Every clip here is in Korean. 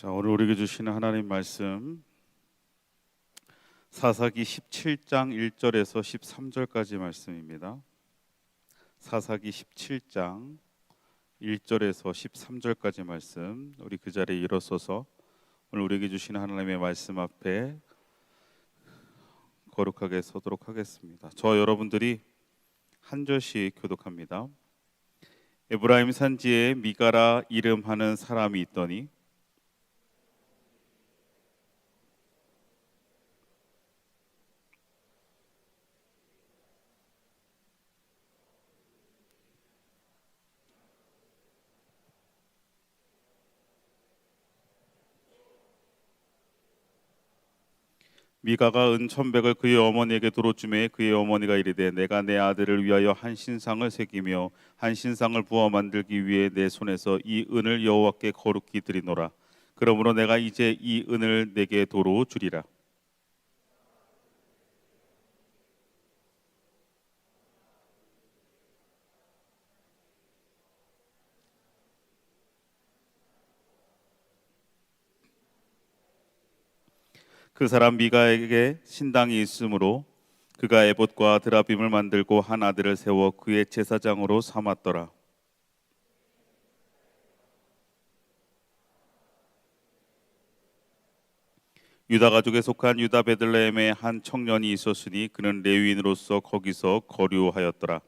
자, 오늘 우리에게 주시는 하나님 말씀 사사기 17장 1절에서 13절까지 말씀입니다. 사사기 17장 1절에서 13절까지 말씀, 우리 그 자리에 일어서서 오늘 우리에게 주시는 하나님의 말씀 앞에 거룩하게 서도록 하겠습니다. 저 여러분들이 한 절씩 교독합니다. 에브라임 산지에 미가라 이름하는 사람이 있더니 미가가 은 1,100을 그의 어머니에게 도로주매 그의 어머니가 이르되 내가 내 아들을 위하여 한 신상을 새기며 한 신상을 부어 만들기 위해 내 손에서 이 은을 여호와께 거룩히 드리노라. 그러므로 내가 이제 이 은을 내게 도로 주리라. 그 사람 미가에게 신당이 있으므로 그가 에봇과 드라빔을 만들고 한 아들을 세워 그의 제사장으로 삼았더라. 유다 가족에 속한 유다 베들레헴에 한 청년이 있었으니 그는 레위인으로서 거기서 거류하였더라.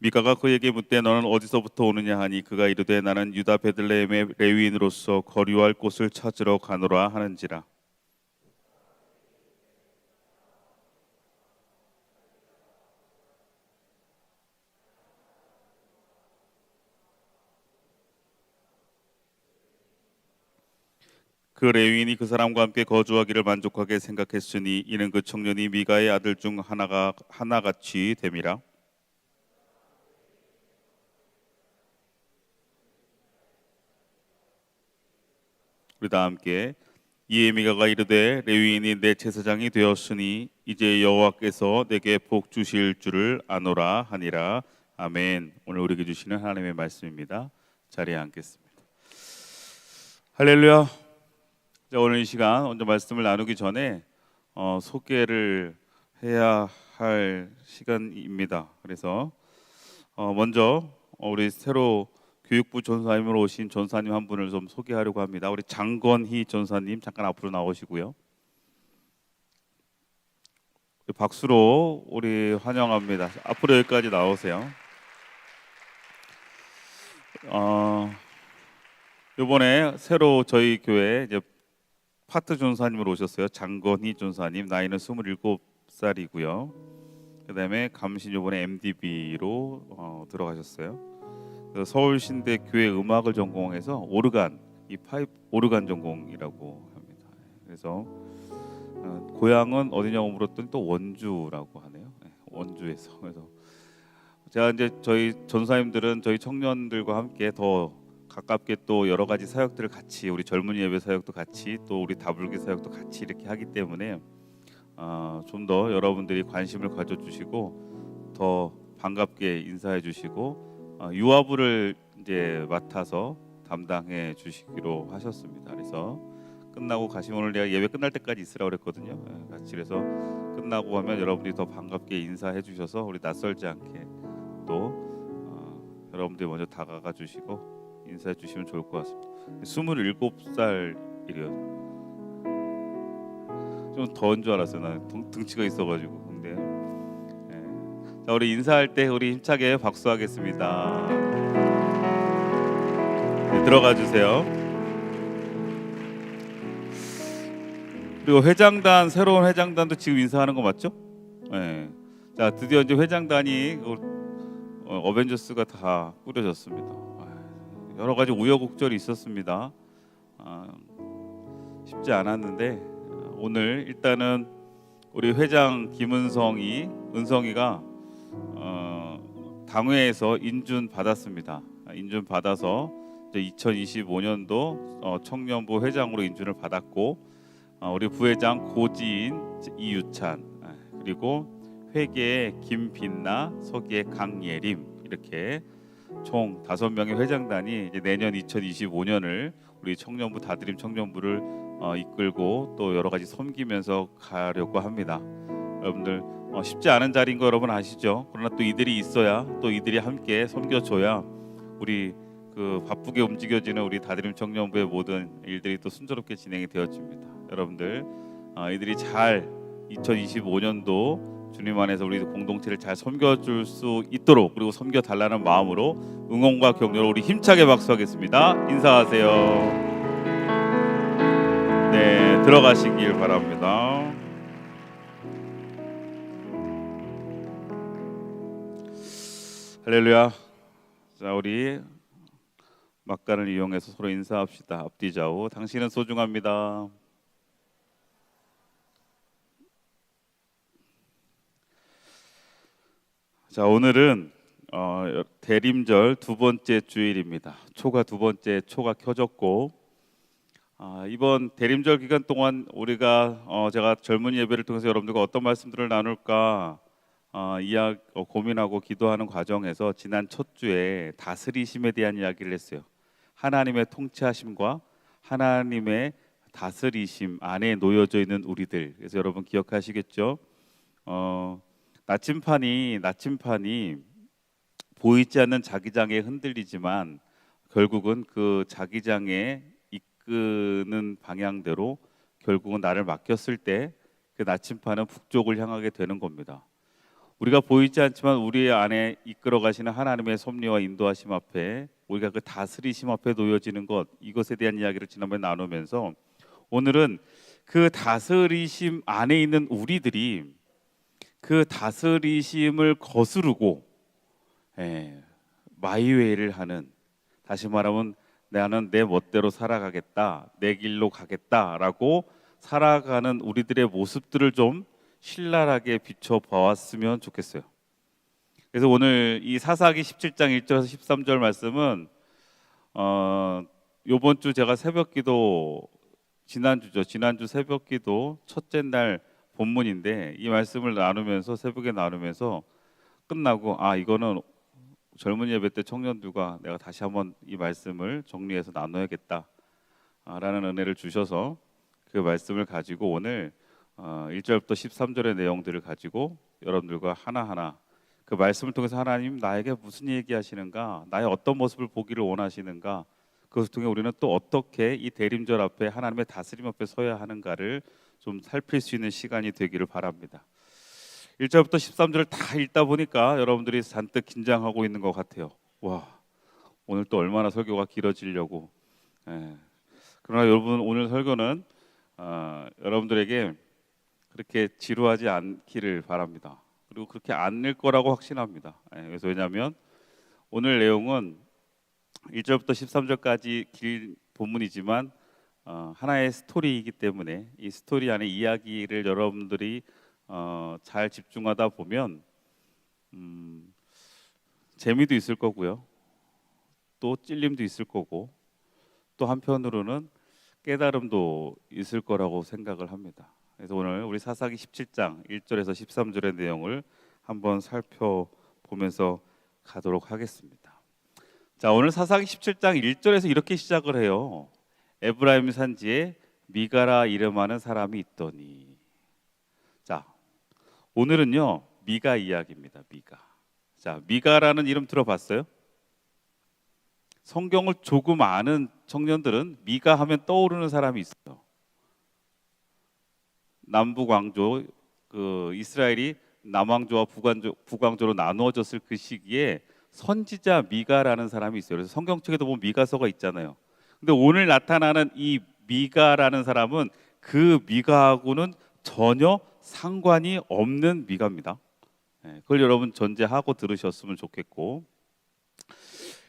미가가 그에게 묻되 너는 어디서부터 오느냐 하니 그가 이르되 나는 유다 베들레헴의 레위인으로서 거류할 곳을 찾으러 가노라 하는지라. 그 레위인이 그 사람과 함께 거주하기를 만족하게 생각했으니 이는 그 청년이 미가의 아들 중 하나같이 됨이라. 우리 다 함께 이에 미가가 이르되 레위인이 내 제사장이 되었으니 이제 여호와께서 내게 복 주실 줄을 아노라 하니라. 아멘. 오늘 우리에게 주시는 하나님의 말씀입니다. 자리에 앉겠습니다. 할렐루야. 자, 오늘 이 시간 먼저 말씀을 나누기 전에 소개를 해야 할 시간입니다. 그래서 먼저 우리 새로 교육부 전사님으로 오신 전사님 한 분을 좀 소개하려고 합니다. 우리 장건희 전사님 잠깐 앞으로 나오시고요. 박수로 우리 환영합니다. 앞으로 여기까지 나오세요. 이번에 새로 저희 교회 이제 파트 전사님으로 오셨어요. 장건희 전사님, 나이는 27살이고요. 그다음에 감신 이번에 MDB로 들어가셨어요. 서울신대 교회 음악을 전공해서 오르간, 이 파이프 오르간 전공이라고 합니다. 그래서 고향은 어디냐고 물었더니 또 원주라고 하네요. 원주에서. 그래서 제가 이제 저희 전사님들은 저희 청년들과 함께 더 가깝게 또 여러 가지 사역들을 같이, 우리 젊은이 예배 사역도 같이, 또 우리 다불기 사역도 같이 이렇게 하기 때문에 좀 더 여러분들이 관심을 가져주시고 더 반갑게 인사해 주시고 유아부를 이제 맡아서 담당해 주시기로 하셨습니다. 그래서 끝나고 가시면 오늘 내가 예배 끝날 때까지 있으라고 그랬거든요. 같이 그래서 끝나고 하면 여러분들이 더 반갑게 인사해 주셔서 우리 낯설지 않게 또 여러분들이 먼저 다가가 주시고 인사해 주시면 좋을 것 같습니다. 27살이래요. 좀 더운 줄 알았어요. 나는 등치가 있어가지고. 근데 자, 우리 인사할 때 우리 힘차게 박수하겠습니다. 네, 들어가 주세요. 그리고 회장단, 새로운 회장단도 지금 인사하는 거 맞죠? 네. 자, 드디어 이제 회장단이 어벤져스가 다 꾸려졌습니다. 여러 가지 우여곡절이 있었습니다. 쉽지 않았는데 오늘 일단은 우리 회장 은성이가 당회에서 인준 받았습니다. 인준 받아서 2025년도 청년부 회장으로 인준을 받았고 우리 부회장 고지인 이유찬, 그리고 회계의 김빛나, 서기의 강예림, 이렇게 총 5명의 회장단이 이제 내년 2025년을 우리 청년부 다드림 청년부를 이끌고 또 여러 가지 섬기면서 가려고 합니다. 여러분들 쉽지 않은 자리인 거 여러분 아시죠? 그러나 또 이들이 있어야, 또 이들이 함께 섬겨줘야 우리 그 바쁘게 움직여지는 우리 다드림 청년부의 모든 일들이 또 순조롭게 진행이 되어집니다. 여러분들 이들이 잘 2025년도 주님 안에서 우리 공동체를 잘 섬겨줄 수 있도록, 그리고 섬겨달라는 마음으로 응원과 격려로 우리 힘차게 박수하겠습니다. 인사하세요. 네, 들어가시길 바랍니다. 할렐루야. 자, 우리 막간을 이용해서 서로 인사합시다. 앞뒤 좌우. 당신은 소중합니다. 자, 오늘은 대림절 두 번째 주일입니다. 초가 두 번째 초가 켜졌고, 이번 대림절 기간 동안 우리가 제가 젊은이 예배를 통해서 여러분들과 어떤 말씀들을 나눌까 고민하고 기도하는 과정에서 지난 첫 주에 다스리심에 대한 이야기를 했어요. 하나님의 통치하심과 하나님의 다스리심 안에 놓여져 있는 우리들. 그래서 여러분 기억하시겠죠? 나침판이 보이지 않는 자기장에 흔들리지만 결국은 그 자기장에 이끄는 방향대로 결국은 나를 맡겼을 때 그 나침판은 북쪽을 향하게 되는 겁니다. 우리가 보이지 않지만 우리 안에 이끌어 가시는 하나님의 섭리와 인도하심 앞에, 우리가 그 다스리심 앞에 놓여지는 것, 이것에 대한 이야기를 지난번에 나누면서 오늘은 그 다스리심 안에 있는 우리들이 그 다스리심을 거스르고 마이웨이를 하는, 다시 말하면 나는 내 멋대로 살아가겠다, 내 길로 가겠다라고 살아가는 우리들의 모습들을 좀 신랄하게 비춰보았으면 좋겠어요. 그래서 오늘 이 사사기 17장 1절에서 13절 말씀은 요번 주 제가 새벽기도, 지난주 새벽기도 첫째 날 본문인데, 이 말씀을 나누면서 새벽에 나누면서 끝나고 이거는 젊은 예배 때 청년들과 내가 다시 한번 이 말씀을 정리해서 나눠야겠다 라는 은혜를 주셔서 그 말씀을 가지고 오늘 1절부터 13절의 내용들을 가지고 여러분들과 하나하나 그 말씀을 통해서 하나님 나에게 무슨 얘기하시는가, 나의 어떤 모습을 보기를 원하시는가, 그것을 통해 우리는 또 어떻게 이 대림절 앞에 하나님의 다스림 앞에 서야 하는가를 좀 살필 수 있는 시간이 되기를 바랍니다. 1절부터 13절을 다 읽다 보니까 여러분들이 잔뜩 긴장하고 있는 것 같아요. 와, 오늘 또 얼마나 설교가 길어지려고. 그러나 여러분, 오늘 설교는 여러분들에게 그렇게 지루하지 않기를 바랍니다. 그리고 그렇게 않을 거라고 확신합니다. 그래서 왜냐하면 오늘 내용은 1절부터 13절까지 긴 본문이지만 하나의 스토리이기 때문에 이 스토리 안에 이야기를 여러분들이 잘 집중하다 보면 재미도 있을 거고요, 또 찔림도 있을 거고, 또 한편으로는 깨달음도 있을 거라고 생각을 합니다. 그래서 오늘 우리 사사기 17장 1절에서 13절의 내용을 한번 살펴보면서 가도록 하겠습니다. 자, 오늘 사사기 17장 1절에서 이렇게 시작을 해요. 에브라임 산지에 미가라 이름하는 사람이 있더니. 자, 오늘은요 미가 이야기입니다. 미가. 자, 미가라는 이름 들어봤어요? 성경을 조금 아는 청년들은 미가 하면 떠오르는 사람이 있어요. 남북 왕조, 그 이스라엘이 남왕조와 북왕조로 나누어졌을 그 시기에 선지자 미가라는 사람이 있어요. 그래서 성경책에도 보면 미가서가 있잖아요. 근데 오늘 나타나는 이 미가라는 사람은 그 미가하고는 전혀 상관이 없는 미가입니다. 그걸 여러분 전제하고 들으셨으면 좋겠고,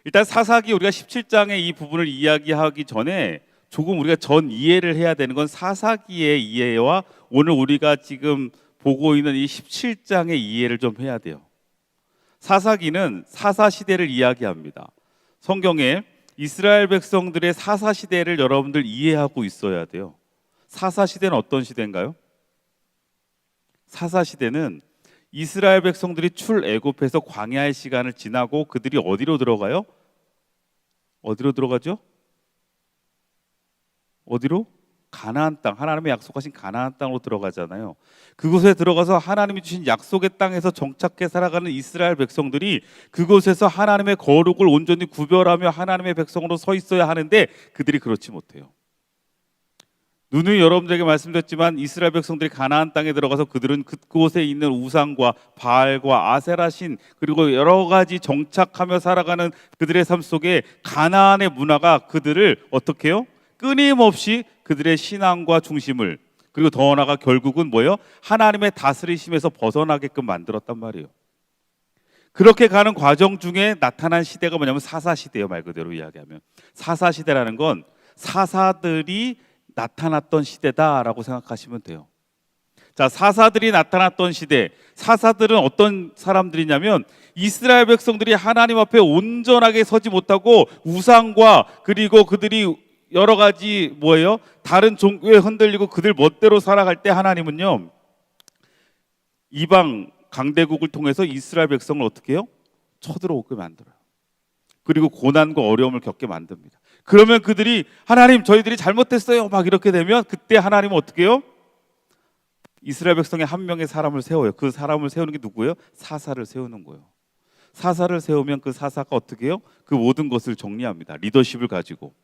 일단 사사기 우리가 17장의 이 부분을 이야기하기 전에 조금 우리가 전 이해를 해야 되는 건 사사기의 이해와 오늘 우리가 지금 보고 있는 이 17장의 이해를 좀 해야 돼요. 사사기는 사사시대를 이야기합니다. 성경에 이스라엘 백성들의 사사시대를 여러분들 이해하고 있어야 돼요. 사사시대는 어떤 시대인가요? 사사시대는 이스라엘 백성들이 출애굽해서 광야의 시간을 지나고 그들이 어디로 들어가요? 어디로 들어가죠? 어디로? 가나안 땅, 하나님의 약속하신 가나안 땅으로 들어가잖아요. 그곳에 들어가서 하나님이 주신 약속의 땅에서 정착해 살아가는 이스라엘 백성들이 그곳에서 하나님의 거룩을 온전히 구별하며 하나님의 백성으로 서 있어야 하는데 그들이 그렇지 못해요. 누누이 여러분들에게 말씀드렸지만 이스라엘 백성들이 가나안 땅에 들어가서 그들은 그곳에 있는 우상과 바알과 아세라 신 그리고 여러 가지 정착하며 살아가는 그들의 삶 속에 가나안의 문화가 그들을 어떻게 해요? 끊임없이 그들의 신앙과 중심을 그리고 더 나아가 결국은 뭐예요? 하나님의 다스리심에서 벗어나게끔 만들었단 말이에요. 그렇게 가는 과정 중에 나타난 시대가 뭐냐면 사사시대예요. 말 그대로 이야기하면 사사시대라는 건 사사들이 나타났던 시대다라고 생각하시면 돼요. 자, 사사들이 나타났던 시대, 사사들은 어떤 사람들이냐면 이스라엘 백성들이 하나님 앞에 온전하게 서지 못하고 우상과 그리고 그들이 여러 가지 뭐예요? 다른 종교에 흔들리고 그들 멋대로 살아갈 때 하나님은요 이방 강대국을 통해서 이스라엘 백성을 어떻게 해요? 쳐들어오게 만들어요. 그리고 고난과 어려움을 겪게 만듭니다. 그러면 그들이 하나님 저희들이 잘못했어요 막 이렇게 되면 그때 하나님은 어떻게 해요? 이스라엘 백성의 한 명의 사람을 세워요. 그 사람을 세우는 게 누구예요? 사사를 세우는 거예요. 사사를 세우면 그 사사가 어떻게 해요? 그 모든 것을 정리합니다. 리더십을 가지고.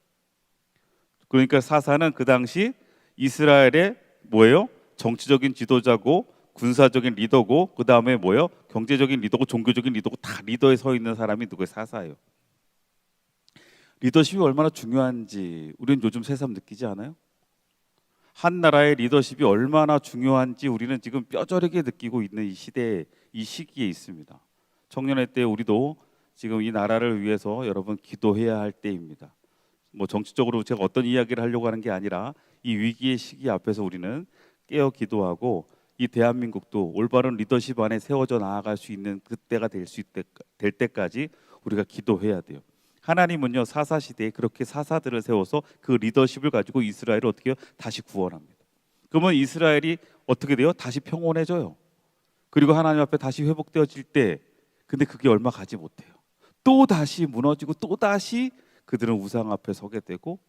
그러니까 사사는 그 당시 이스라엘의 뭐예요? 정치적인 지도자고 군사적인 리더고 그 다음에 뭐예요? 경제적인 리더고 종교적인 리더고 다 리더에 서 있는 사람이 누구예요? 사사예요. 리더십이 얼마나 중요한지 우리는 요즘 새삼 느끼지 않아요? 한 나라의 리더십이 얼마나 중요한지 우리는 지금 뼈저리게 느끼고 있는 이 시대에 이 시기에 있습니다. 청년의 때 우리도 지금 이 나라를 위해서 여러분 기도해야 할 때입니다. 뭐 정치적으로 제가 어떤 이야기를 하려고 하는 게 아니라 이 위기의 시기 앞에서 우리는 깨어 기도하고 이 대한민국도 올바른 리더십 안에 세워져 나아갈 수 있는 그때가 될 때까지 우리가 기도해야 돼요. 하나님은요 사사 시대에 그렇게 사사들을 세워서 그 리더십을 가지고 이스라엘을 어떻게 해요? 다시 구원합니다. 그러면 이스라엘이 어떻게 돼요? 다시 평온해져요. 그리고 하나님 앞에 다시 회복되어질 때 근데 그게 얼마 가지 못해요. 또 다시 무너지고 또 다시 그들은 우상 앞에 서게 되고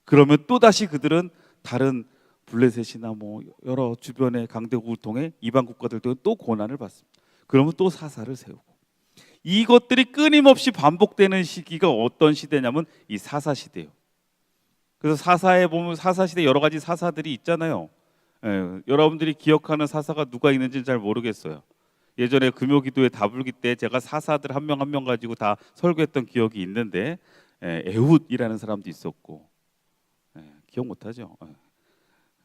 그러면 또 다시 그들은 다른 블레셋이나 뭐 여러 주변의 강대국을 통해 이방 국가들 통해 또 고난을 받습니다. 그러면 또 사사를 세우고 이것들이 끊임없이 반복되는 시기가 어떤 시대냐면 이 사사 시대예요. 그래서 사사에 보면 사사 시대 여러 가지 사사들이 있잖아요. 여러분들이 기억하는 사사가 누가 있는지는 잘 모르겠어요. 예전에 금요기도회 다불기 때 제가 사사들 한 명 한 명 가지고 다 설교했던 기억이 있는데 에훗이라는 사람도 있었고 기억 못하죠.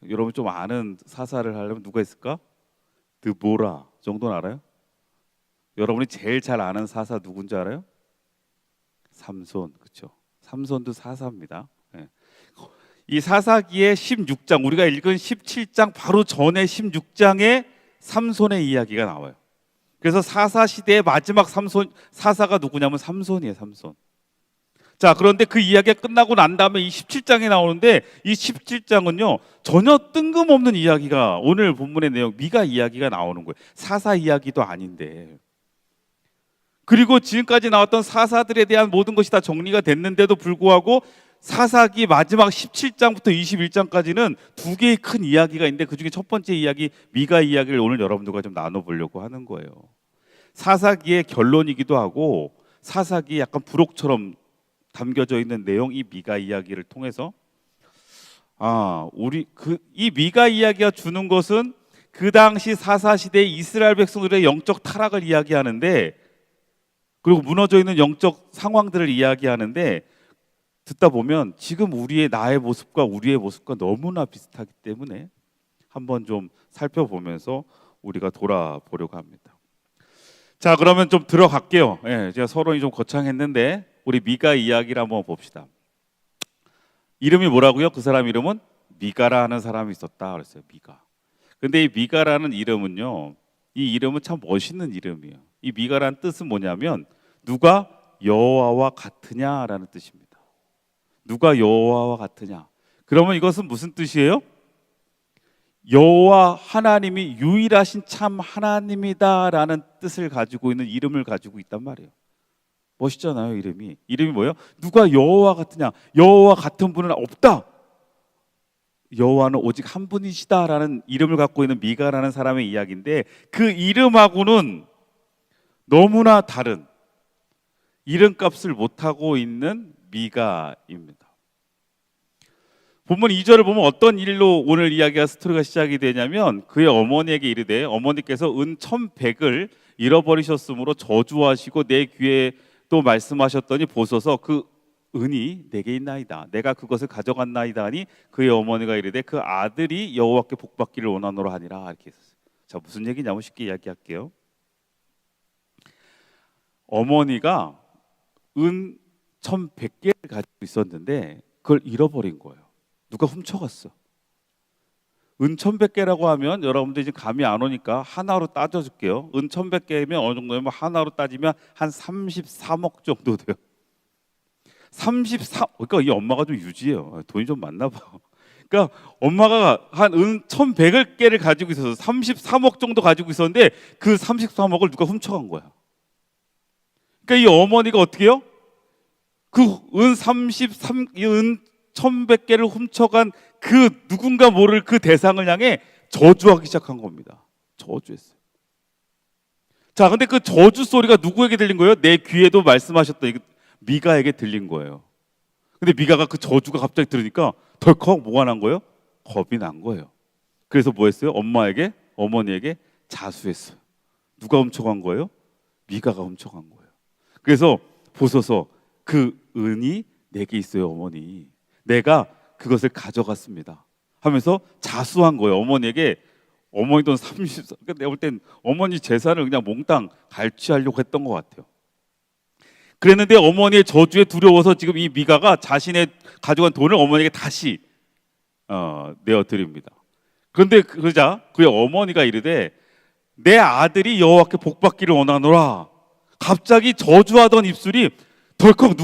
여러분 좀 아는 사사를 하려면 누가 있을까? 드보라 정도는 알아요? 여러분이 제일 잘 아는 사사 누군지 알아요? 삼손, 그렇죠? 삼손도 사사입니다. 이 사사기의 16장 우리가 읽은 17장 바로 전에 16장에 삼손의 이야기가 나와요. 그래서 사사 시대의 마지막 사사가 누구냐면 삼손이에요. 삼손. 자, 그런데 그 이야기가 끝나고 난 다음에 이 17장에 나오는데 이 17장은요 전혀 뜬금없는 이야기가 오늘 본문의 내용 미가 이야기가 나오는 거예요. 사사 이야기도 아닌데. 그리고 지금까지 나왔던 사사들에 대한 모든 것이 다 정리가 됐는데도 불구하고 사사기 마지막 17장부터 21장까지는 두 개의 큰 이야기가 있는데 그중에 첫 번째 이야기 미가 이야기를 오늘 여러분들과 좀 나눠보려고 하는 거예요. 사사기의 결론이기도 하고 사사기에 약간 부록처럼 담겨져 있는 내용 이 미가 이야기를 통해서 이 미가 이야기가 주는 것은 그 당시 사사 시대의 이스라엘 백성들의 영적 타락을 이야기하는데 그리고 무너져 있는 영적 상황들을 이야기하는데 듣다 보면 지금 나의 모습과 우리의 모습과 너무나 비슷하기 때문에 한번 좀 살펴보면서 우리가 돌아보려고 합니다. 자, 그러면 좀 들어갈게요. 제가 서론이 좀 거창했는데 우리 미가 이야기를 한번 봅시다. 이름이 뭐라고요? 그 사람 이름은 미가라 하는 사람이 있었다 그랬어요. 미가. 근데 이 미가라는 이름은요, 이 이름은 참 멋있는 이름이에요. 이 미가라는 뜻은 뭐냐면 누가 여호와와 같으냐라는 뜻입니다. 누가 여호와와 같으냐. 그러면 이것은 무슨 뜻이에요? 여호와 하나님이 유일하신 참 하나님이다라는 뜻을 가지고 있는 이름을 가지고 있단 말이에요. 멋있잖아요. 이름이 뭐예요? 누가 여호와 같으냐? 여호와 같은 분은 없다. 여호와는 오직 한 분이시다라는 이름을 갖고 있는 미가라는 사람의 이야기인데, 그 이름하고는 너무나 다른 이름값을 못하고 있는 미가입니다. 본문 2절을 보면 어떤 일로 오늘 이야기가 스토리가 시작이 되냐면, 그의 어머니에게 이르되 어머니께서 은 1,100을 잃어버리셨으므로 저주하시고 내 귀에 또 말씀하셨더니 보소서 그 은이 내게 있나이다. 내가 그것을 가져갔나이다 하니 그의 어머니가 이르되 그 아들이 여호와께 복받기를 원하노라 하니라. 이렇게 했어요. 자, 무슨 얘기냐면 쉽게 이야기할게요. 어머니가 은 1,100개를 가지고 있었는데 그걸 잃어버린 거예요. 누가 훔쳐갔어. 은 1,100개라고 하면 여러분들 이제 감이 안 오니까 하나로 따져줄게요. 은 1,100개면 어느 정도냐면 하나로 따지면 한 33억 정도 돼요. 그러니까 이 엄마가 좀 유지해요. 돈이 좀 많나 봐. 그러니까 엄마가 한 은 1,100개를 가지고 있어서 33억 정도 가지고 있었는데 그 33억을 누가 훔쳐간 거야. 그러니까 이 어머니가 어떻게 해요? 그 은 1,100개를 훔쳐간 그 누군가 모를 그 대상을 향해 저주하기 시작한 겁니다. 저주했어요. 자, 근데 그 저주 소리가 누구에게 들린 거예요? 내 귀에도 말씀하셨던 미가에게 들린 거예요. 근데 미가가 그 저주가 갑자기 들으니까 덜컥 뭐가 난 거예요? 겁이 난 거예요. 그래서 뭐 했어요? 어머니에게 자수했어요. 누가 훔쳐간 거예요? 미가가 훔쳐간 거예요. 그래서 보소서 그 은이 내게 있어요, 어머니. 내가 그것을 가져갔습니다 하면서 자수한 거예요. 어머니에게. 어머니 돈 30, 내가 볼 땐 어머니 재산을 그냥 몽땅 갈취하려고 했던 것 같아요. 그랬는데 어머니의 저주에 두려워서 지금 이 미가가 자신의 가져간 돈을 어머니에게 다시 내어드립니다. 그런데 그러자 그의 어머니가 이르되 내 아들이 여호와께 복받기를 원하노라. 갑자기 저주하던 입술이 덜컥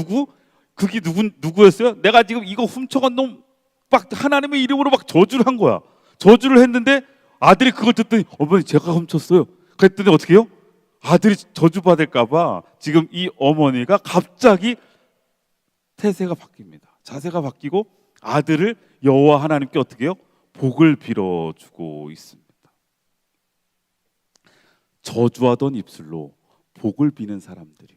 그게 누구였어요? 내가 지금 이거 훔쳐간 놈 막 하나님의 이름으로 막 저주를 한 거야. 저주를 했는데 아들이 그걸 듣더니 어머니 제가 훔쳤어요. 그랬더니 어떻게 해요? 아들이 저주받을까 봐 지금 이 어머니가 갑자기 태세가 바뀝니다. 자세가 바뀌고 아들을 여호와 하나님께 어떻게 해요? 복을 빌어주고 있습니다. 저주하던 입술로 복을 비는 사람들이,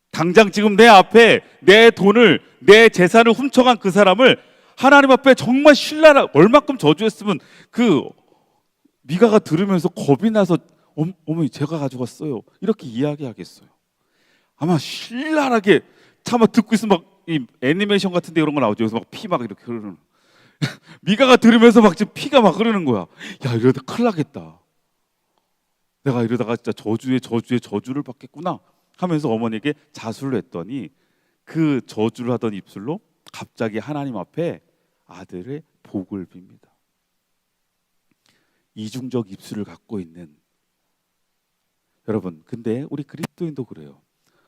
당장 지금 내 앞에 내 돈을, 내 재산을 훔쳐간 그 사람을 하나님 앞에 정말 신랄하게 얼마큼 저주했으면 그 미가가 들으면서 겁이 나서 어머니 제가 가져갔어요 이렇게 이야기하겠어요? 아마 신랄하게 차마 듣고 있으면 막 이 애니메이션 같은데 이런 거 나오죠. 여기서 막 피 막 이렇게 흐르는 미가가 들으면서 막 지금 피가 막 흐르는 거야. 야, 이러다 큰일 나겠다. 내가 이러다가 진짜 저주를 받겠구나 하면서 어머니에게 자수를 했더니 그 저주를 하던 입술로 갑자기 하나님 앞에 아들의 복을 빕니다. 이중적 입술을 갖고 있는 여러분, 근데 우리 그리스도인도 그래요.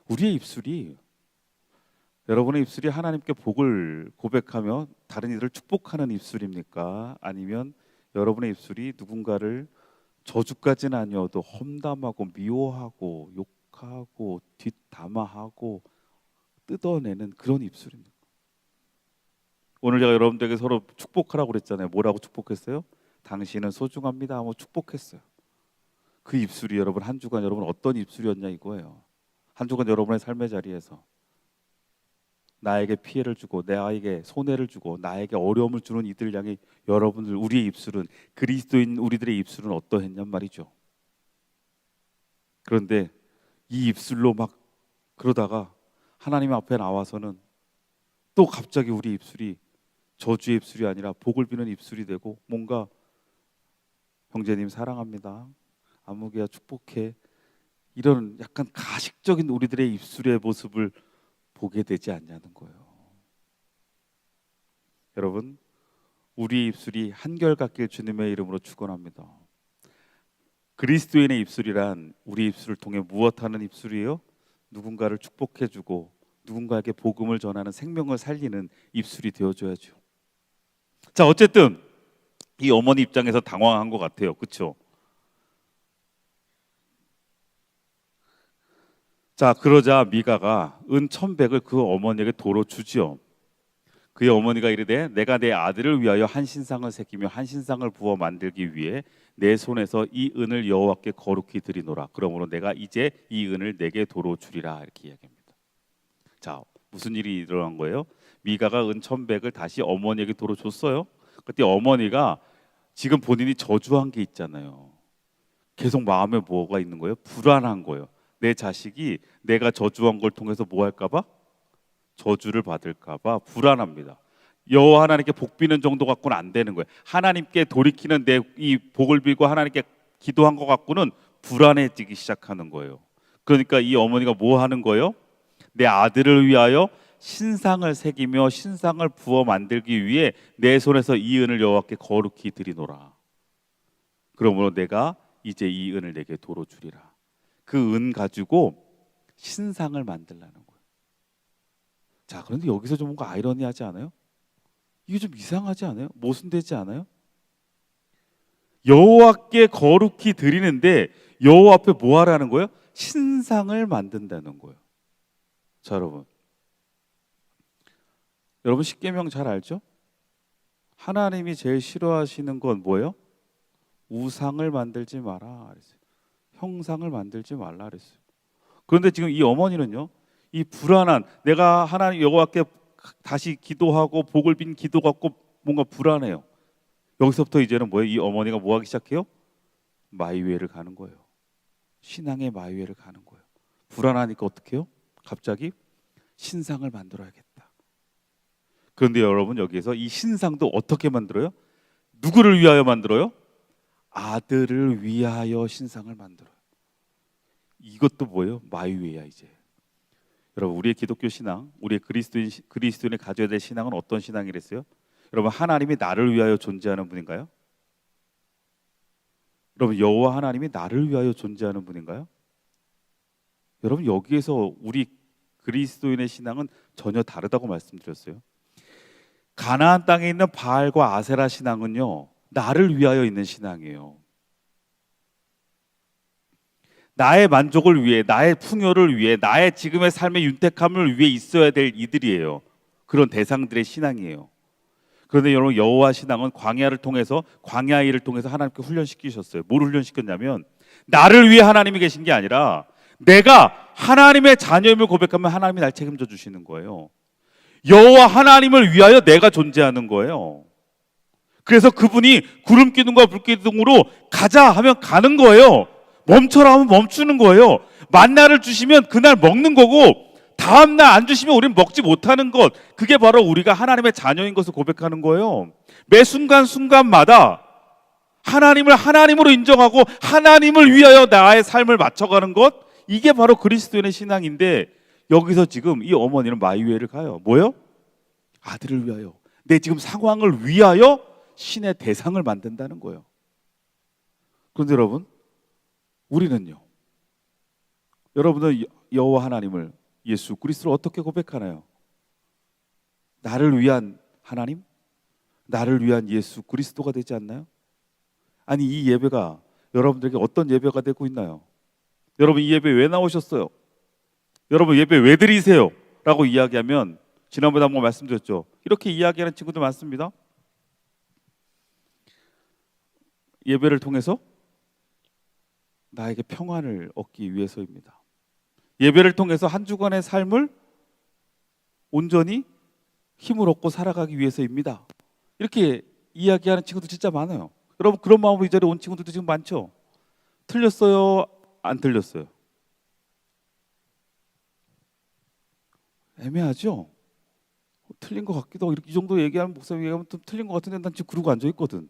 우리의 입술이, 여러분의 입술이 하나님께 복을 고백하며 다른 이들을 축복하는 입술입니까? 아니면 여러분의 입술이 누군가를 저주까지는 아니어도 험담하고 미워하고 욕하고 뒷담화하고 뜯어내는 그런 입술입니까? 오늘 제가 여러분들에게 서로 축복하라고 그랬잖아요. 뭐라고 축복했어요? 당신은 소중합니다 하고 축복했어요. 그 입술이 여러분 한 주간 여러분 어떤 입술이었냐 이거예요. 한 주간 여러분의 삶의 자리에서 나에게 피해를 주고 나에게 손해를 주고 나에게 어려움을 주는 이들 향해 여러분들, 우리의 입술은, 그리스도인 우리들의 입술은 어떠했냔 말이죠. 그런데 이 입술로 막 그러다가 하나님 앞에 나와서는 또 갑자기 우리 입술이 저주의 입술이 아니라 복을 비는 입술이 되고, 뭔가 형제님 사랑합니다, 아무개야 축복해, 이런 약간 가식적인 우리들의 입술의 모습을 보게 되지 않냐는 거예요. 여러분, 우리 입술이 한결같길 주님의 이름으로 축원합니다. 그리스도인의 입술이란 우리 입술을 통해 무엇하는 입술이에요? 누군가를 축복해주고 누군가에게 복음을 전하는, 생명을 살리는 입술이 되어줘야죠. 자, 어쨌든 이 어머니 입장에서 당황한 것 같아요. 그렇죠? 자, 그러자 미가가 은 1,100을 그 어머니에게 도로 주지요. 그의 어머니가 이르되 내가 내 아들을 위하여 한 신상을 새기며 한 신상을 부어 만들기 위해 내 손에서 이 은을 여호와께 거룩히 드리노라. 그러므로 내가 이제 이 은을 내게 도로 주리라. 이렇게 이야기합니다. 자, 무슨 일이 일어난 거예요? 미가가 은 1,100을 다시 어머니에게 도로 줬어요. 그때 어머니가 지금 본인이 저주한 게 있잖아요. 계속 마음에 뭐가 있는 거예요? 불안한 거예요. 내 자식이 내가 저주한 걸 통해서 뭐 할까 봐? 저주를 받을까 봐 불안합니다. 여호와 하나님께 복 비는 정도 갖고는 안 되는 거예요. 하나님께 돌이키는 내 이 복을 빌고 하나님께 기도한 것 갖고는 불안해지기 시작하는 거예요. 그러니까 이 어머니가 뭐 하는 거예요? 내 아들을 위하여 신상을 새기며 신상을 부어 만들기 위해 내 손에서 이 은을 여호와께 거룩히 드리노라. 그러므로 내가 이제 이 은을 내게 도로 주리라. 그 은 가지고 신상을 만들라는 거예요. 자, 그런데 여기서 좀 뭔가 아이러니하지 않아요? 이게 좀 이상하지 않아요? 모순되지 않아요? 여호와께 거룩히 드리는데 여호와 앞에 뭐 하라는 거예요? 신상을 만든다는 거예요. 자, 여러분 십계명 잘 알죠? 하나님이 제일 싫어하시는 건 뭐예요? 우상을 만들지 마라 그랬어요. 형상을 만들지 말라 그랬어요. 그런데 지금 이 어머니는요, 이 불안한, 내가 하나님 여호와께 다시 기도하고 복을 빈 기도 갖고 뭔가 불안해요. 여기서부터 이제는 뭐예요? 이 어머니가 뭐 하기 시작해요? 마이웨이를 가는 거예요. 신앙의 마이웨이를 가는 거예요. 불안하니까 어떻게 해요? 갑자기 신상을 만들어야겠다. 그런데 여러분, 여기에서 이 신상도 어떻게 만들어요? 누구를 위하여 만들어요? 아들을 위하여 신상을 만들어요. 이것도 뭐예요? 마이웨이야. 이제 여러분, 우리의 기독교 신앙, 우리의 그리스도인이 가져야 될 신앙은 어떤 신앙이랬어요? 여러분, 하나님이 나를 위하여 존재하는 분인가요? 여러분, 여호와 하나님이 나를 위하여 존재하는 분인가요? 여러분, 여기에서 우리 그리스도인의 신앙은 전혀 다르다고 말씀드렸어요. 가나안 땅에 있는 바알과 아세라 신앙은요, 나를 위하여 있는 신앙이에요. 나의 만족을 위해, 나의 풍요를 위해, 나의 지금의 삶의 윤택함을 위해 있어야 될 이들이에요. 그런 대상들의 신앙이에요. 그런데 여러분, 여호와 신앙은 광야를 통해서, 광야의 일을 통해서 하나님께 훈련시키셨어요. 뭘 훈련시켰냐면, 나를 위해 하나님이 계신 게 아니라 내가 하나님의 자녀임을 고백하면 하나님이 날 책임져 주시는 거예요. 여호와 하나님을 위하여 내가 존재하는 거예요. 그래서 그분이 구름 기둥과 불 기둥으로 가자 하면 가는 거예요. 멈춰라 하면 멈추는 거예요. 만나를 주시면 그날 먹는 거고, 다음 날 안 주시면 우리는 먹지 못하는 것, 그게 바로 우리가 하나님의 자녀인 것을 고백하는 거예요. 매 순간순간마다 하나님을 하나님으로 인정하고 하나님을 위하여 나의 삶을 맞춰가는 것, 이게 바로 그리스도인의 신앙인데, 여기서 지금 이 어머니는 마이웨이를 가요. 뭐요? 아들을 위하여, 내 지금 상황을 위하여 신의 대상을 만든다는 거예요. 그런데 여러분, 우리는요, 여러분은 여호와 하나님을, 예수 그리스도를 어떻게 고백하나요? 나를 위한 하나님? 나를 위한 예수 그리스도가 되지 않나요? 아니, 이 예배가 여러분들에게 어떤 예배가 되고 있나요? 여러분, 이 예배 왜 나오셨어요? 여러분, 예배 왜 드리세요? 라고 이야기하면, 지난번에 한번 말씀드렸죠, 이렇게 이야기하는 친구들 많습니다. 예배를 통해서 나에게 평안을 얻기 위해서입니다. 예배를 통해서 한 주간의 삶을 온전히 힘을 얻고 살아가기 위해서입니다. 이렇게 이야기하는 친구들 진짜 많아요. 여러분, 그런 마음으로 이 자리에 온 친구들도 지금 많죠? 틀렸어요? 안 틀렸어요? 애매하죠? 틀린 것 같기도 하고, 이렇게 이 정도 얘기하면, 목사님 얘기하면 좀 틀린 것 같은데 난 지금 그러고 앉아있거든.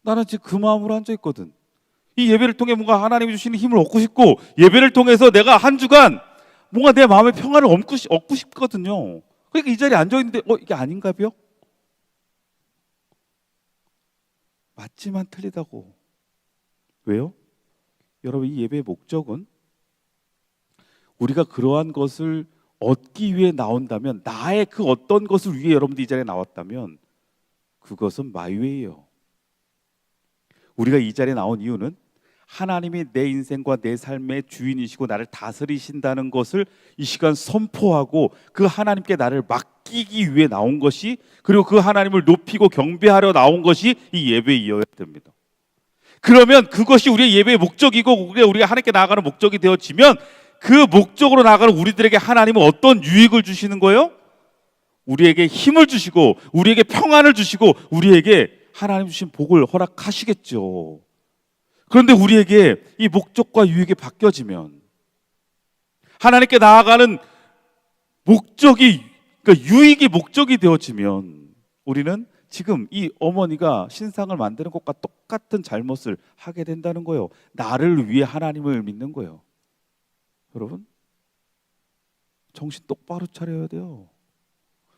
나는 지금 그 마음으로 앉아있거든. 이 예배를 통해 뭔가 하나님이 주시는 힘을 얻고 싶고, 예배를 통해서 내가 한 주간 뭔가 내 마음의 평안을 얻고 싶거든요. 그러니까 이 자리에 앉아있는데 이게 아닌가요? 맞지만 틀리다고. 왜요? 여러분, 이 예배의 목적은 우리가 그러한 것을 얻기 위해 나온다면, 나의 그 어떤 것을 위해 여러분들이 이 자리에 나왔다면 그것은 마이웨이예요. 우리가 이 자리에 나온 이유는 하나님이 내 인생과 내 삶의 주인이시고 나를 다스리신다는 것을 이 시간 선포하고 그 하나님께 나를 맡기기 위해 나온 것이, 그리고 그 하나님을 높이고 경배하려 나온 것이 이 예배이어야 됩니다. 그러면 그것이 우리의 예배의 목적이고 우리가 하나님께 나아가는 목적이 되어지면 그 목적으로 나아가는 우리들에게 하나님은 어떤 유익을 주시는 거예요? 우리에게 힘을 주시고 우리에게 평안을 주시고 우리에게 하나님 주신 복을 허락하시겠죠. 그런데 우리에게 이 목적과 유익이 바뀌어지면, 하나님께 나아가는 목적이, 그러니까 유익이 목적이 되어지면, 우리는 지금 이 어머니가 신상을 만드는 것과 똑같은 잘못을 하게 된다는 거예요. 나를 위해 하나님을 믿는 거예요. 여러분, 정신 똑바로 차려야 돼요.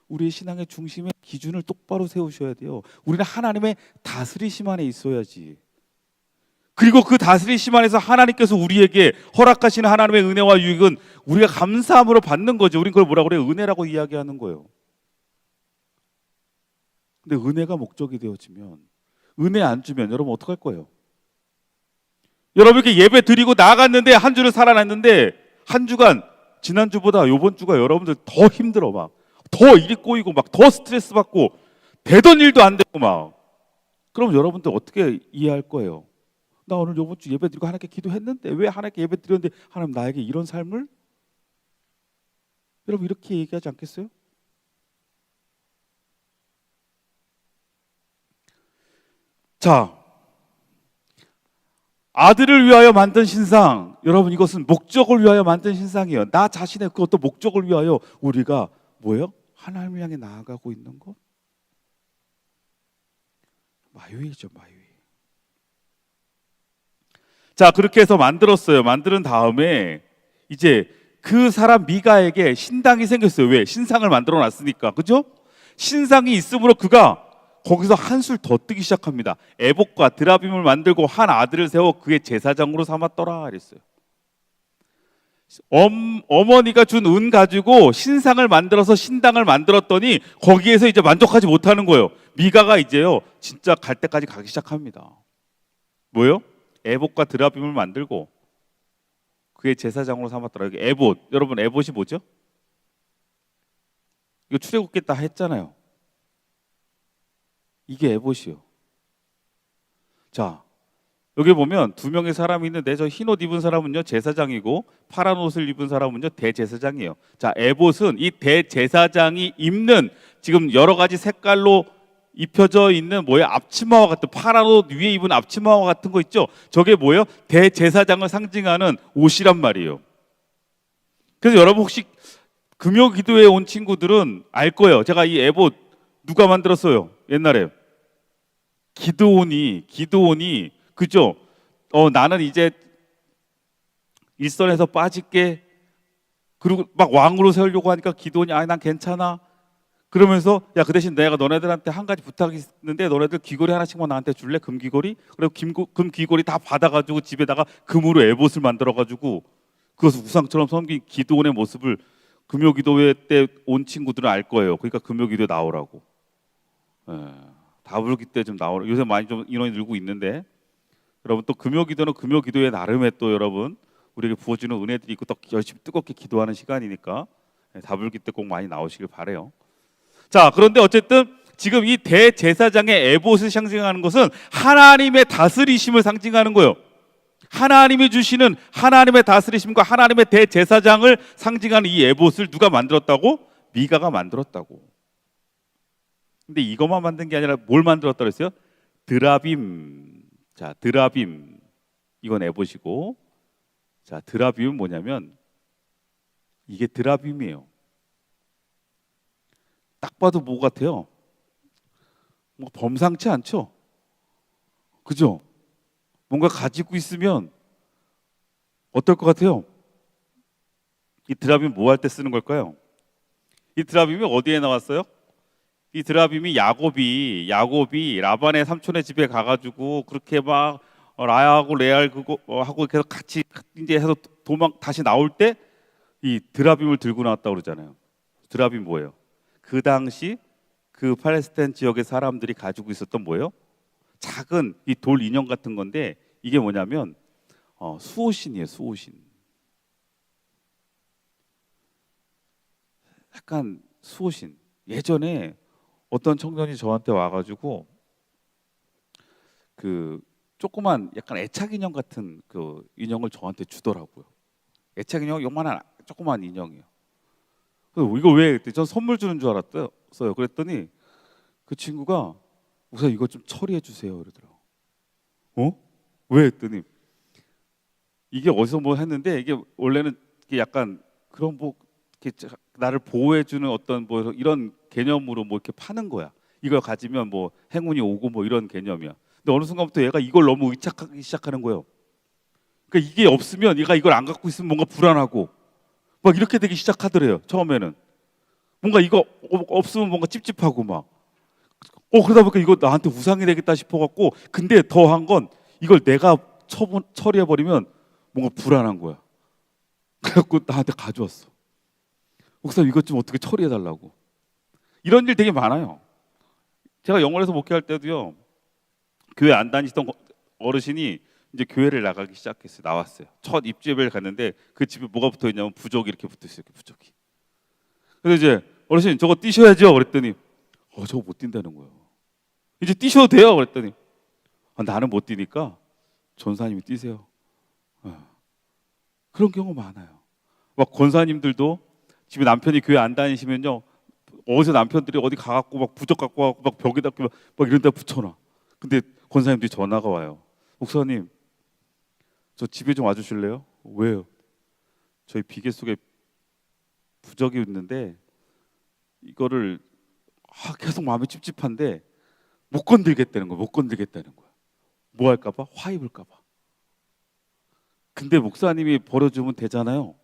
우리의 신앙의 중심에 기준을 똑바로 세우셔야 돼요. 우리는 하나님의 다스리심 안에 있어야지. 그리고 그 다스리심 안에서 하나님께서 우리에게 허락하시는 하나님의 은혜와 유익은 우리가 감사함으로 받는 거죠. 우린 그걸 뭐라고 그래요? 은혜라고 이야기하는 거예요. 근데 은혜가 목적이 되어지면, 은혜 안 주면 여러분 어떡할 거예요? 여러분 이렇게 예배 드리고 나갔는데, 한 주를 살아났는데 한 주간 지난주보다 이번 주가 여러분들 더 힘들어, 막 더 일이 꼬이고 막 더 스트레스 받고 되던 일도 안 되고 막, 그럼 여러분들 어떻게 이해할 거예요? 나 오늘 이번 주 예배 드리고 하나님께 기도했는데 왜 하나님께 예배 드렸는데 하나님 나에게 이런 삶을? 여러분 이렇게 얘기하지 않겠어요? 자, 아들을 위하여 만든 신상, 여러분 이것은 목적을 위하여 만든 신상이에요. 나 자신의 그 어떤 목적을 위하여 우리가 뭐예요? 하나님을 향해 나아가고 있는 것? 마유이죠, 마유이. 자, 그렇게 해서 만들었어요. 만드는 다음에 이제 그 사람 미가에게 신당이 생겼어요. 왜? 신상을 만들어 놨으니까. 그죠? 신상이 있으므로 그가 거기서 한술 더 뜨기 시작합니다. 에봇과 드라빔을 만들고 한 아들을 세워 그의 제사장으로 삼았더라 그랬어요. 어머니가 준 은 가지고 신상을 만들어서 신당을 만들었더니 거기에서 이제 만족하지 못하는 거예요. 미가가 이제요 진짜 갈 때까지 가기 시작합니다. 뭐예요? 에봇과 드라빔을 만들고 그의 제사장으로 삼았더라. 여기 에봇, 여러분 에봇이 뭐죠? 이거 출애굽기 다 했잖아요. 이게 에봇이요. 자, 여기 보면 두 명의 사람이 있는데 저 흰 옷 입은 사람은요 제사장이고 파란 옷을 입은 사람은요 대제사장이에요. 자, 에봇은 이 대제사장이 입는 지금 여러 가지 색깔로 입혀져 있는 뭐예요? 앞치마와 같은, 파란 옷 위에 입은 앞치마와 같은 거 있죠? 저게 뭐예요? 대제사장을 상징하는 옷이란 말이에요. 그래서 여러분 혹시 금요 기도에 온 친구들은 알 거예요. 제가 이 에봇 누가 만들었어요? 옛날에 기드온이 그죠? 나는 이제 일선에서 빠질게. 그리고 막 왕으로 세우려고 하니까 기드온이 난 괜찮아. 그러면서 야, 그 대신 내가 너네들한테 한 가지 부탁이 있는데 너네들 귀걸이 하나씩만 나한테 줄래? 금 귀걸이? 그리고 금 귀걸이 다 받아가지고 집에다가 금으로 에봇을 만들어가지고 그것을 우상처럼 섬긴 기드온의 모습을 금요 기도회 때 온 친구들은 알 거예요. 그러니까 금요 기도에 나오라고. 다불기 때 좀 나오라. 요새 많이 좀 인원이 늘고 있는데 여러분 또 금요 기도는 금요 기도의 나름의 또 여러분 우리에게 부어주는 은혜들이 있고 또 열심히 뜨겁게 기도하는 시간이니까 다불기 때 꼭 많이 나오시길 바래요. 자, 그런데 어쨌든 지금 이 대제사장의 에봇을 상징하는 것은 하나님의 다스리심을 상징하는 거예요. 하나님이 주시는 하나님의 다스리심과 하나님의 대제사장을 상징하는 이 에봇을 누가 만들었다고? 미가가 만들었다고. 근데 이것만 만든 게 아니라 뭘 만들었다고 했어요? 드라빔. 자, 드라빔. 이건 에봇이고, 자, 드라빔은 뭐냐면 이게 드라빔이에요. 딱 봐도 뭐 같아요? 뭐 범상치 않죠? 그죠? 뭔가 가지고 있으면 어떨 것 같아요? 이 드라빔 뭐 할 때 쓰는 걸까요? 이 드라빔이 어디에 나왔어요? 이 드라빔이 야곱이 라반의 삼촌의 집에 가가지고 그렇게 막 라야하고 레알 그거 하고 계속 같이 이제 해서 다시 나올 때 이 드라빔을 들고 나왔다고 그러잖아요. 드라빔 뭐예요? 그 당시 그 팔레스타인 지역의 사람들이 가지고 있었던 뭐예요? 작은 이 돌 인형 같은 건데 이게 뭐냐면 수호신이에요. 수호신. 약간 수호신. 예전에 어떤 청년이 저한테 와가지고 그 조그만 약간 애착 인형 같은 그 인형을 저한테 주더라고요. 애착 인형 요만한 조그만 인형이에요. 그래서 이거 왜? 그랬더니 전 선물 주는 줄 알았어요. 그랬더니 그 친구가 우선 이거 좀 처리해 주세요. 그러더라고. 왜? 했더니 이게 어디서 뭐 했는데 이게 원래는 이게 약간 그런 뭐 이렇게 나를 보호해 주는 어떤 뭐 이런 개념으로 뭐 이렇게 파는 거야. 이걸 가지면 뭐 행운이 오고 뭐 이런 개념이야. 근데 어느 순간부터 얘가 이걸 너무 의착하기 시작하는 거예요. 그러니까 이게 없으면 얘가 이걸 안 갖고 있으면 뭔가 불안하고 막 이렇게 되기 시작하더래요. 처음에는 뭔가 이거 없으면 뭔가 찝찝하고 막 그러다 보니까 이거 나한테 우상이 되겠다 싶어갖고 근데 더한 건 이걸 내가 처리해버리면 뭔가 불안한 거야. 그래갖고 나한테 가져왔어. 목사님 이것 좀 어떻게 처리해달라고. 이런 일 되게 많아요. 제가 영월에서 목회할 때도요. 교회 안 다니시던 어르신이 이제 교회를 나가기 시작했어요. 나왔어요. 첫 입주 예배를 갔는데 그 집에 뭐가 붙어 있냐면 부적이 이렇게 붙어 있어요. 부적이. 그래서 이제 어르신 저거 띄셔야죠. 그랬더니 저거 못 뛴다는 거예요. 이제 뛰셔도 돼요. 그랬더니 나는 못 뛰니까 전사님이 뛰세요. 그런 경우 많아요. 막 권사님들도 집에 남편이 교회 안 다니시면요. 어디서 남편들이 어디 가갖고 막 부적 갖고 와갖고 막 벽에다 막 이런 데 붙여놔. 근데 권사님들이 전화가 와요. 목사님 저 집에 좀 와주실래요? 왜요? 저희 비계 속에 부적이 있는데 이거를 계속 마음이 찝찝한데 못 건들겠다는 거야. 못 건들겠다는 거야. 뭐 할까봐? 화 입을까봐. 근데 목사님이 버려주면 되잖아요.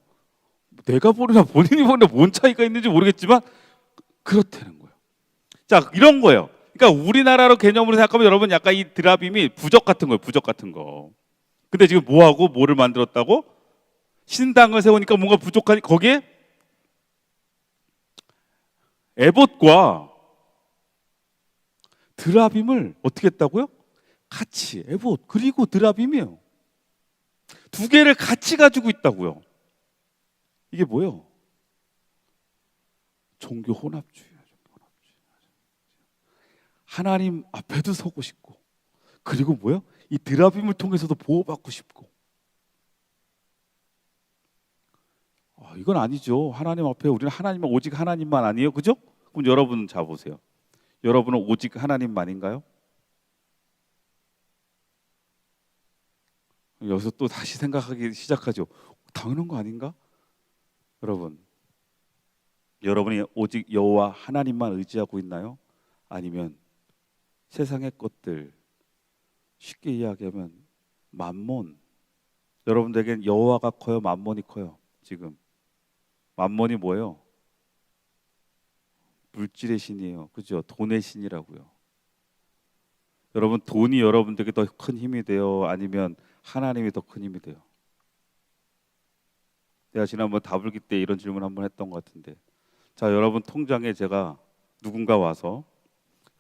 내가 버리나 본인이 버리나 뭔 차이가 있는지 모르겠지만 그렇다는 거예요. 자, 이런 거예요. 그러니까 우리나라로 개념으로 생각하면 여러분 약간 이 드라빔이 부적 같은 거예요. 부적 같은 거. 근데 지금 뭐하고 뭐를 만들었다고? 신당을 세우니까 뭔가 부족하니 거기에 에봇과 드라빔을 어떻게 했다고요? 같이 에봇 그리고 드라빔이에요. 두 개를 같이 가지고 있다고요. 이게 뭐예요? 종교 혼합주의예요. 하나님 앞에도 서고 싶고 그리고 뭐예요? 이 드라빔을 통해서도 보호받고 싶고 이건 아니죠. 하나님 앞에 우리는 하나님만 오직 하나님만 아니에요. 그죠? 그럼 여러분은 잡으세요. 여러분은 오직 하나님만인가요? 여기서 또 다시 생각하기 시작하죠. 당연한 거 아닌가? 여러분이 오직 여호와 하나님만 의지하고 있나요? 아니면 세상의 것들, 쉽게 이야기하면 만몬. 여러분들에겐 여호와가 커요, 만몬이 커요? 지금 만몬이 뭐예요? 물질의 신이에요. 그죠? 돈의 신이라고요. 여러분 돈이 여러분들에게 더 큰 힘이 돼요? 아니면 하나님이 더 큰 힘이 돼요? 내가 지난번 다불기 때 이런 질문 한번 했던 것 같은데, 자 여러분 통장에 제가 누군가 와서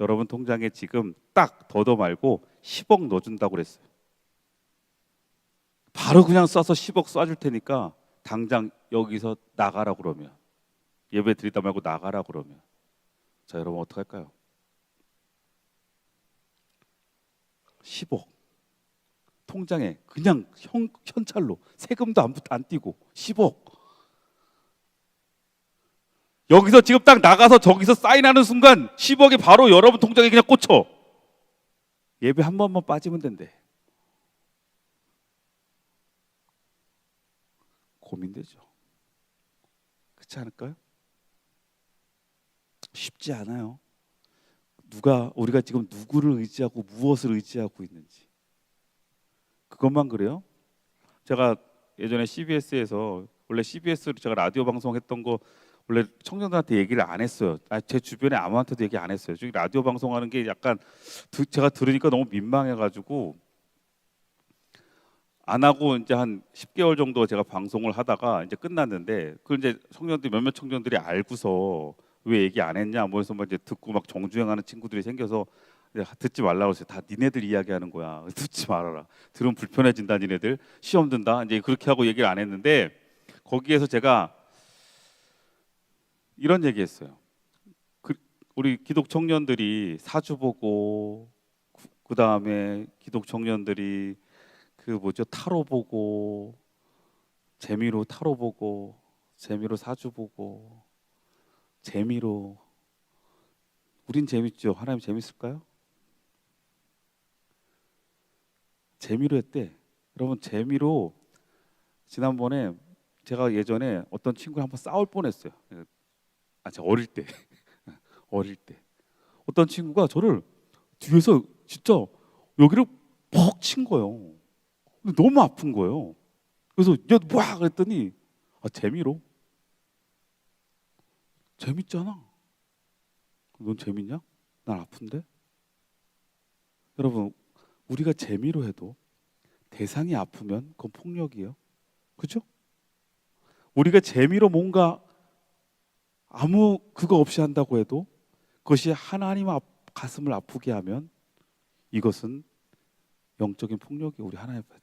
여러분 통장에 지금 딱 더도 말고 10억 넣어준다고 그랬어요. 바로 그냥 써서 10억 쏴줄 테니까 당장 여기서 나가라 그러면, 예배 드리다 말고 나가라 그러면, 자 여러분 어떡할까요? 10억 통장에 그냥 현찰로 세금도 안 띄고 10억 여기서 지금 딱 나가서 저기서 사인하는 순간 10억이 바로 여러분 통장에 그냥 꽂혀. 예배 한 번만 빠지면 된대. 고민되죠. 그렇지 않을까요? 쉽지 않아요. 우리가 지금 누구를 의지하고 무엇을 의지하고 있는지 그것만 그래요? 제가 예전에 CBS에서 원래 CBS로 제가 라디오 방송했던 거 원래 청년들한테 얘기를 안 했어요. 제 주변에 아무한테도 얘기 안 했어요. 저기 라디오 방송하는 게 약간 제가 들으니까 너무 민망해가지고 안 하고 이제 한 10개월 정도 제가 방송을 하다가 이제 끝났는데 그 이제 몇몇 청년들이 알고서 왜 얘기 안 했냐 뭐 해서 막 이제 듣고 막 정주행하는 친구들이 생겨서 듣지 말라고 했어요. 다 니네들 이야기하는 거야. 듣지 말아라. 들으면 불편해진다 니네들. 시험 든다. 이제 그렇게 하고 얘기를 안 했는데 거기에서 제가 이런 얘기했어요. 우리 기독 청년들이 사주 보고 그 다음에 기독 청년들이 그 뭐죠 타로 보고 재미로 타로 보고 재미로 사주 보고 재미로 우린 재밌죠. 하나님 재밌을까요? 재미로 했대. 여러분 재미로 지난번에 제가 예전에 어떤 친구랑 한번 싸울 뻔했어요. 제가 어릴 때 어릴 때 어떤 친구가 저를 뒤에서 진짜 여기를 퍽 친 거예요. 근데 너무 아픈 거예요. 그래서 야 뭐야 그랬더니 재미로 재밌잖아. 넌 재밌냐? 난 아픈데. 여러분 우리가 재미로 해도 대상이 아프면 그건 폭력이에요. 그죠? 우리가 재미로 뭔가 아무 그거 없이 한다고 해도 그것이 하나님 가슴을 아프게 하면 이것은 영적인 폭력이 우리 하나님 앞에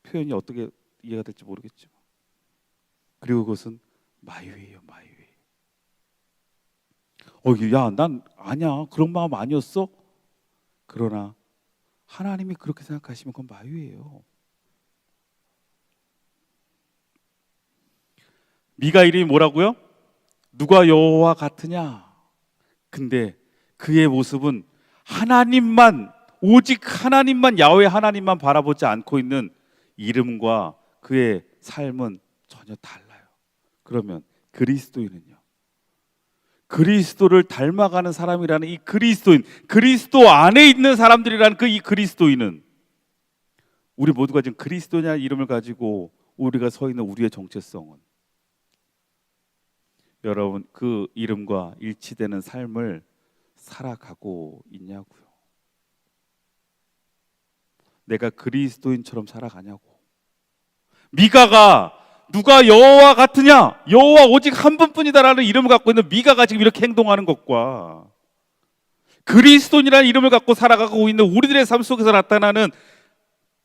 표현이 어떻게 이해가 될지 모르겠지만 그리고 그것은 마이웨이예요. 마이웨이. 야, 난 아니야. 그런 마음 아니었어. 그러나 하나님이 그렇게 생각하시면 그건 마이웨이예요. 미가엘이 뭐라고요? 누가 여호와 같으냐? 근데 그의 모습은 하나님만 오직 하나님만 야훼 하나님만 바라보지 않고 있는 이름과 그의 삶은 전혀 달라요. 그러면 그리스도인은요? 그리스도를 닮아가는 사람이라는 이 그리스도인, 그리스도 안에 있는 사람들이라는 그 이 그리스도인은 우리 모두가 지금 그리스도냐는 이름을 가지고 우리가 서 있는 우리의 정체성은 여러분 그 이름과 일치되는 삶을 살아가고 있냐고요. 내가 그리스도인처럼 살아가냐고. 미가가 누가 여호와 같으냐? 여호와 오직 한 분뿐이다라는 이름을 갖고 있는 미가가 지금 이렇게 행동하는 것과 그리스도인이라는 이름을 갖고 살아가고 있는 우리들의 삶 속에서 나타나는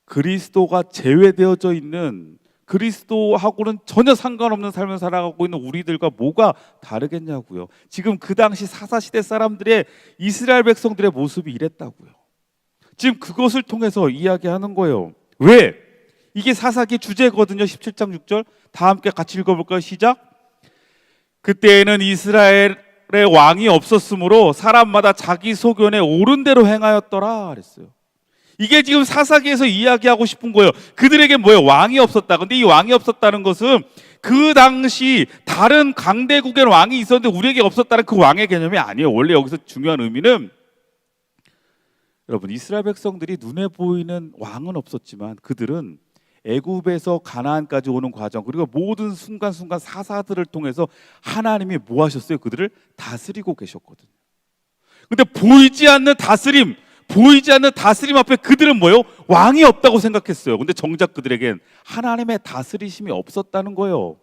그리스도가 제외되어져 있는 그리스도하고는 전혀 상관없는 삶을 살아가고 있는 우리들과 뭐가 다르겠냐고요. 지금 그 당시 사사시대 사람들의 이스라엘 백성들의 모습이 이랬다고요. 지금 그것을 통해서 이야기하는 거예요. 왜? 이게 사사기 주제거든요. 17장 6절 다 함께 같이 읽어볼까요? 시작. 그때에는 이스라엘의 왕이 없었으므로 사람마다 자기 소견에 옳은 대로 행하였더라 그랬어요. 이게 지금 사사기에서 이야기하고 싶은 거예요. 그들에게 뭐예요? 왕이 없었다. 근데 이 왕이 없었다는 것은 그 당시 다른 강대국에는 왕이 있었는데 우리에게 없었다는 그 왕의 개념이 아니에요. 원래 여기서 중요한 의미는 여러분 이스라엘 백성들이 눈에 보이는 왕은 없었지만 그들은 애굽에서 가나안까지 오는 과정 그리고 모든 순간순간 사사들을 통해서 하나님이 뭐 하셨어요? 그들을 다스리고 계셨거든요. 근데 보이지 않는 다스림 앞에 그들은 뭐예요? 왕이 없다고 생각했어요. 근데 정작 그들에겐 하나님의 다스리심이 없었다는 거예요.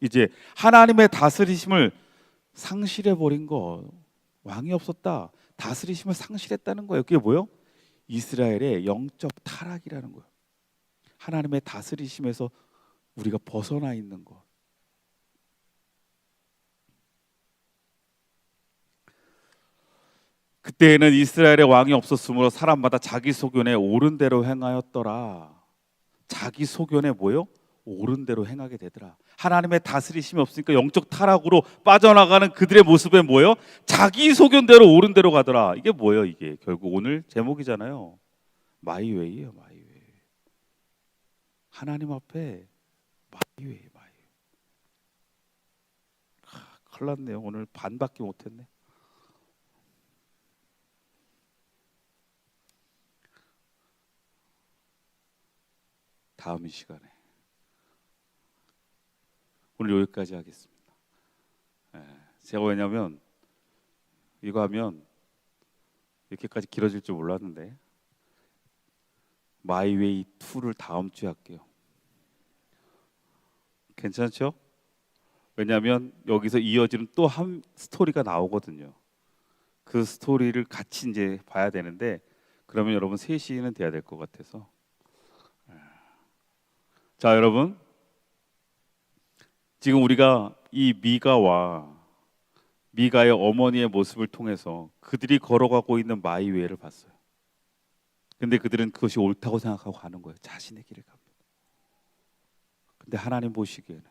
이제 하나님의 다스리심을 상실해버린 거. 왕이 없었다. 다스리심을 상실했다는 거예요. 그게 뭐예요? 이스라엘의 영적 타락이라는 거예요. 하나님의 다스리심에서 우리가 벗어나 있는 것. 그때에는 이스라엘의 왕이 없었으므로 사람마다 자기 소견에 옳은 대로 행하였더라. 자기 소견에 뭐요? 옳은 대로 행하게 되더라. 하나님의 다스리심이 없으니까 영적 타락으로 빠져나가는 그들의 모습에 뭐요? 자기 소견대로 옳은 대로 가더라. 이게 뭐예요? 이게 결국 오늘 제목이잖아요. 마이웨이예요. 마이웨이. 하나님 앞에 마이웨이. 큰일 났네요. 오늘 반밖에 못했네. 다음 이 시간에 오늘 여기까지 하겠습니다. 제가 왜냐하면 이거 하면 이렇게까지 길어질 줄 몰랐는데 마이웨이 2를 다음 주에 할게요. 괜찮죠? 왜냐하면 여기서 이어지는 또 한 스토리가 나오거든요. 그 스토리를 같이 이제 봐야 되는데, 그러면 여러분 3시는 돼야 될 것 같아서. 자, 여러분, 지금 우리가 이 미가의 어머니의 모습을 통해서 그들이 걸어가고 있는 마이웨이를 봤어요. 근데 그들은 그것이 옳다고 생각하고 가는 거예요. 자신의 길을 갑니다. 근데 하나님 보시기에는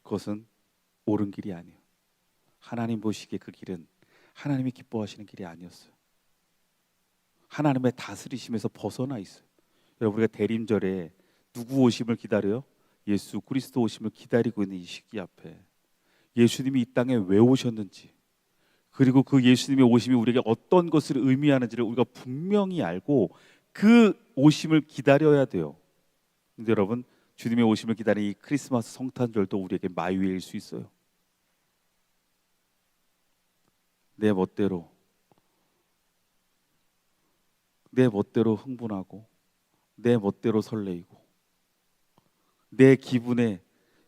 그것은 옳은 길이 아니에요. 하나님 보시기에 그 길은 하나님이 기뻐하시는 길이 아니었어요. 하나님의 다스리심에서 벗어나 있어요. 여러분, 우리가 대림절에 누구 오심을 기다려요? 예수 그리스도 오심을 기다리고 있는 이 시기 앞에 예수님이 이 땅에 왜 오셨는지, 그리고 그 예수님의 오심이 우리에게 어떤 것을 의미하는지를 우리가 분명히 알고 그 오심을 기다려야 돼요. 근데 여러분, 주님의 오심을 기다리는 이 크리스마스 성탄절도 우리에게 마이웨이일 수 있어요. 내 멋대로 흥분하고 내 멋대로 설레이고 내 기분에,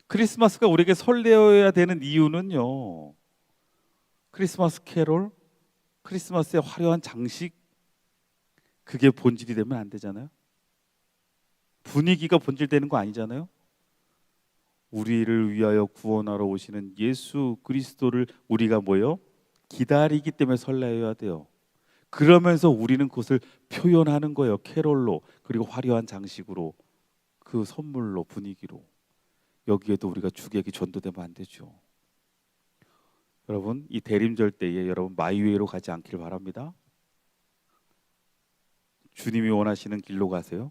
크리스마스가 우리에게 설레어야 되는 이유는요, 크리스마스 캐롤, 크리스마스의 화려한 장식, 그게 본질이 되면 안 되잖아요. 분위기가 본질되는 거 아니잖아요. 우리를 위하여 구원하러 오시는 예수 그리스도를 우리가 뭐예요? 기다리기 때문에 설레어야 돼요. 그러면서 우리는 그것을 표현하는 거예요. 캐롤로, 그리고 화려한 장식으로, 그 선물로, 분위기로. 여기에도 우리가 주객이 전도되면 안 되죠. 여러분, 이 대림절 때에 여러분 마이웨이로 가지 않기를 바랍니다. 주님이 원하시는 길로 가세요.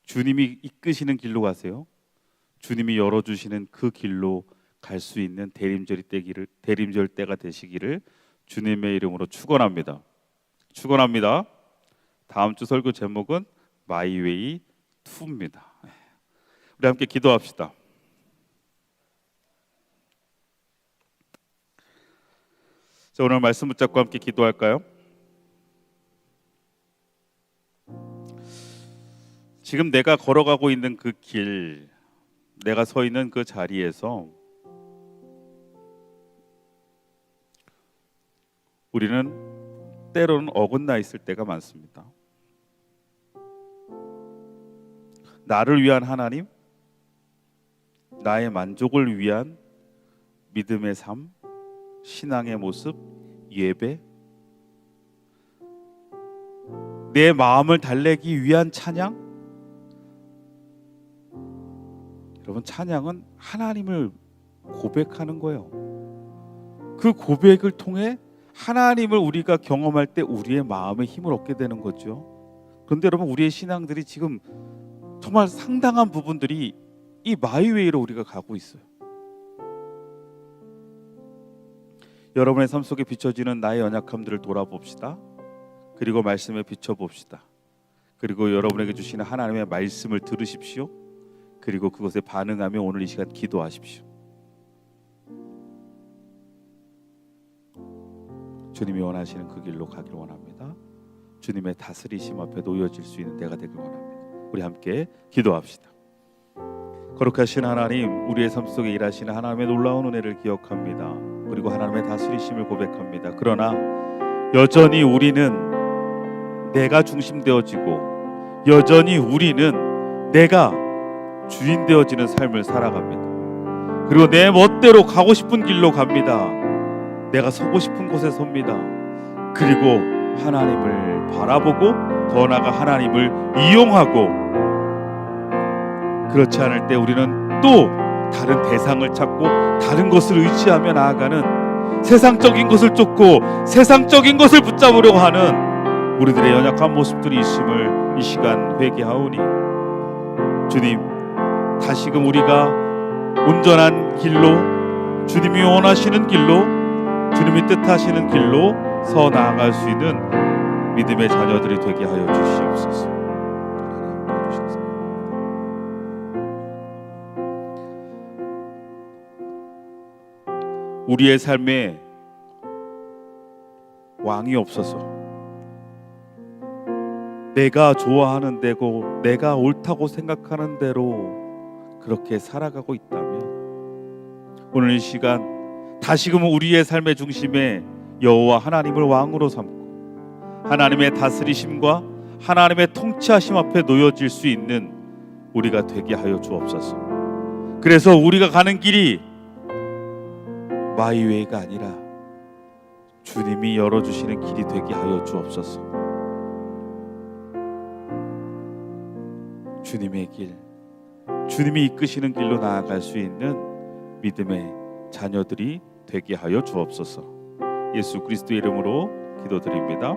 주님이 이끄시는 길로 가세요. 주님이 열어주시는 그 길로 갈 수 있는 대림절 때가 되시기를 주님의 이름으로 축원합니다. 축원합니다. 다음 주 설교 제목은 마이웨이 2입니다. 우리 함께 기도합시다. 자, 오늘 말씀 붙잡고 함께 기도할까요? 지금 내가 걸어가고 있는 그 길, 내가 서 있는 그 자리에서 우리는 때로는 어긋나 있을 때가 많습니다. 나를 위한 하나님, 나의 만족을 위한 믿음의 삶, 신앙의 모습, 예배, 내 마음을 달래기 위한 찬양. 여러분, 찬양은 하나님을 고백하는 거예요. 그 고백을 통해 하나님을 우리가 경험할 때 우리의 마음에 힘을 얻게 되는 거죠. 그런데 여러분, 우리의 신앙들이 지금 정말 상당한 부분들이 이 마이웨이로 우리가 가고 있어요. 여러분의 삶 속에 비춰지는 나의 연약함들을 돌아봅시다. 그리고 말씀에 비춰봅시다. 그리고 여러분에게 주시는 하나님의 말씀을 들으십시오. 그리고 그것에 반응하며 오늘 이 시간 기도하십시오. 주님이 원하시는 그 길로 가기를 원합니다. 주님의 다스리심 앞에 놓여질 수 있는 때가 되길 원합니다. 우리 함께 기도합시다. 거룩하신 하나님, 우리의 삶 속에 일하시는 하나님의 놀라운 은혜를 기억합니다. 그리고 하나님의 다스리심을 고백합니다. 그러나 여전히 우리는 내가 중심되어지고 여전히 우리는 내가 주인 되어지는 삶을 살아갑니다. 그리고 내 멋대로 가고 싶은 길로 갑니다. 내가 서고 싶은 곳에 섭니다. 그리고 하나님을 바라보고 더 나아가 하나님을 이용하고, 그렇지 않을 때 우리는 또 다른 대상을 찾고 다른 것을 의지하며 나아가는, 세상적인 것을 쫓고 세상적인 것을 붙잡으려고 하는 우리들의 연약한 모습들이 있음을 이 시간 회개하오니, 주님, 다시금 우리가 온전한 길로, 주님이 원하시는 길로, 주님이 뜻하시는 길로 서 나아갈 수 있는 믿음의 자녀들이 되게 하여 주시옵소서. 우리의 삶에 왕이 없어서 내가 좋아하는 대로, 내가 옳다고 생각하는 대로 그렇게 살아가고 있다면, 오늘 이 시간 다시금 우리의 삶의 중심에 여호와 하나님을 왕으로 삼고 하나님의 다스리심과 하나님의 통치하심 앞에 놓여질 수 있는 우리가 되게 하여 주옵소서. 그래서 우리가 가는 길이 마이웨이가 아니라 주님이 열어주시는 길이 되게 하여 주옵소서. 주님의 길, 주님이 이끄시는 길로 나아갈 수 있는 믿음의 자녀들이 되게 하여 주옵소서. 예수 그리스도의 이름으로 기도드립니다.